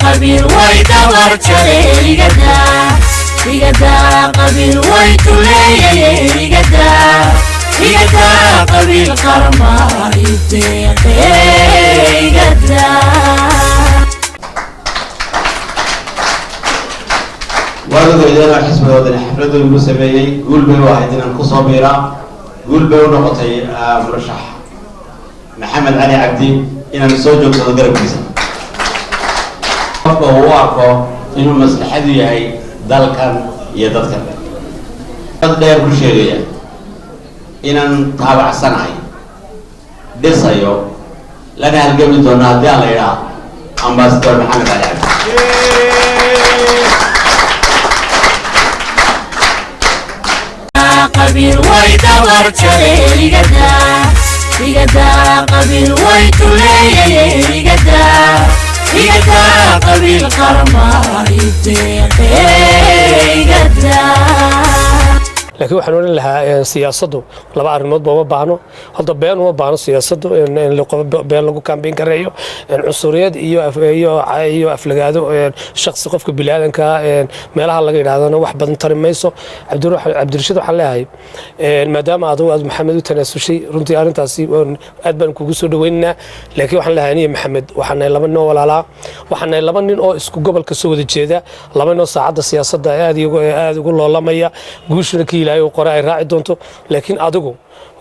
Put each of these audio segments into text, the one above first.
قبيل ويدور جري يقدا قبيل ويتولي يقدا قبيل قرما يديق يقدا وهذا إذا حسب هذا الحفلة المسمية قول به واحد إن القصابيرة قول به نقطة مرشح محمد علي عبدي إن الزوج صدق ربيسا هو عارفه إنه مصلحة هي ذلك يدرك قد لا يكون شيء إن تابع صنعي دسايو لنا هالقبل دونا ديال إيران أمباسدور محمد علي عبدي قبيل ويدور جري يقدا قبيل ويتولي يقدا قبيل قرما يديق يقدا لكن waxaan oran lahaa siyaasaddu laba arrimood baa baahno hadda been uma baahno siyaasaddu in la qabo been lagu campaign gareeyo in cunsuriyad iyo aflagaado shakhsi qofka bilaadanka meelaha laga yiraahdo wax badan tarimayso cabdirashiid waxa leeyahay maadaama aad maxamed u tanaasushay runtii arintaasi aad baan kugu soo dhaweynaa laakiin waxaan leeyahay maxamed waxaan laba nin walaala waxaan laba nin oo isku gobolka soo wada jeeda laba nin oo saacada siyaasadda aad ugu loolamaya guushuna ilaahay qoray raaci doonto laakiin adigu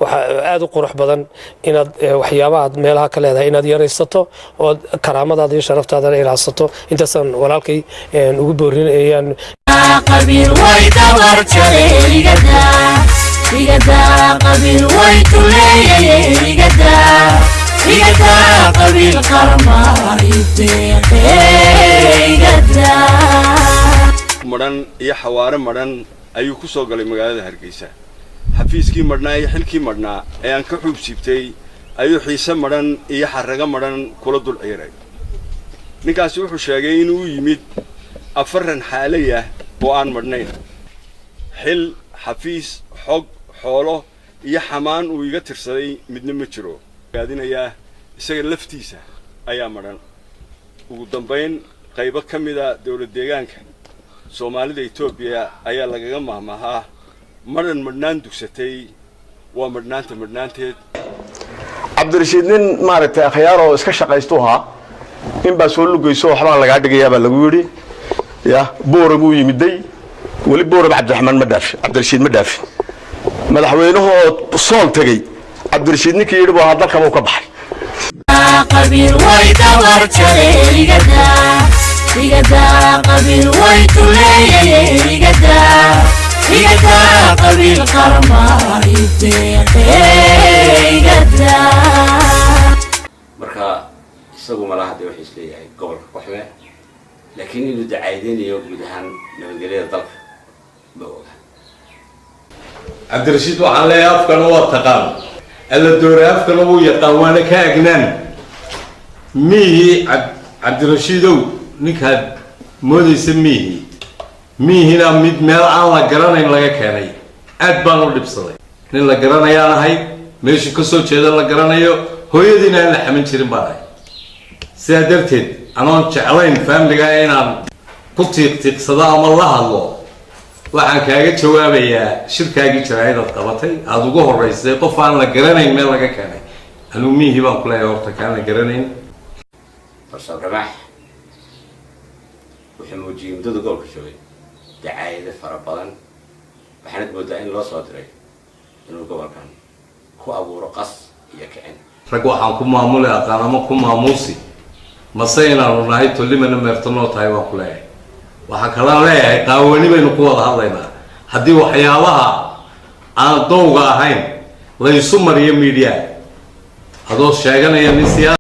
waxa aad u qurux badan inaad waxyaabaha meelaha kale leedahay inaad yaraysato oo karaamadaada iyo sharaftaada ilaalisato intaasan walaalkay ugu boorinayaan قبيل ويدور جري يقدا قبيل ويتولي يقدا قبيل قرما يديق يقدا مدن يا حوار مدن ayuu ku soo galay magaalada Hargeysa xafiiskii marnaa iyo xilkii marnaa ee aan ka xubsiibtay ayuu xiisa maran iyo xaraga maran kula dul ciiray ninkaasi wuxuu sheegay inuu yimid afaran xaalaya oo aan marnayn xil xafiis xog xoolo iyo xamaan uu iga tirsaday midna ma jiro gaadinaya isaga laftiisa ayaa maran ugu dambeyn qaybo kamida dawlad deegaanka Soomaalida Itoobiya ayaa lagaga mahmaha maran marnaan dugsatay waa marnaanteed Cabdirashiid nin maaragtay akhyaar oo iska shaqaystuha in baa soo lugayso waxba laga dhigayaa baa lagu yiri ya boorab uu yimiday wali boorab Cabdirashiid ma dhaafi madaxweynuhu sool tagay Cabdirashiid ninkii yiri baa dalka uu ka baxay قبيل ويدور جري يقدا قبيل ويتولي يقدا قبيل قرما يديق يقدا marka isagu malaha de wax isleeyahay gobolka waxba laakiin inuu dacaydinayo guud ahaan nabadgelyada dalka ma oga Cabdirashiid waxaan leeyahay afkan waa taqaan alla dooray afkan uu yaqaan waana ka agnaan mihi Cabdirashiidow ninkaad moodaysa miihina mid meel aan la garanayn laga keenay aad baan u dhibsaday nin la garanayaan ahay meesha ka soo jeeda la garanayo hooyadiina aan la xaman jirin baan ahay sidaa darteed anoon jeclayn family-ga inaan ku tiiqtiiqsado ama la hadlo waxaan kaaga jawaabayaa shirkaagii jaraa'idad qabatay aad ugu horeysay qof aan la garanayn meel laga keenay anuu miihi baan ku leeyahay horta kaan la garanayn farsaad ramaax wuxuu muujiyay muddada gobolka joogay dacaayado fara badan waxaanad moodaa in loo soo diray inuu gobolkan ku abuuro qas iyo kicin rag waxaan ku maamulay aqaan ama ku maamuusi mase inaanu nahay tolimana meertanoo tahay waan ku leeyahay waxaa kalaan leeyahay qaawani baynu ku wada hadlaynaa haddii waxyaabaha aan dowga ahayn laysu mariyo media adoo sheeganaya nin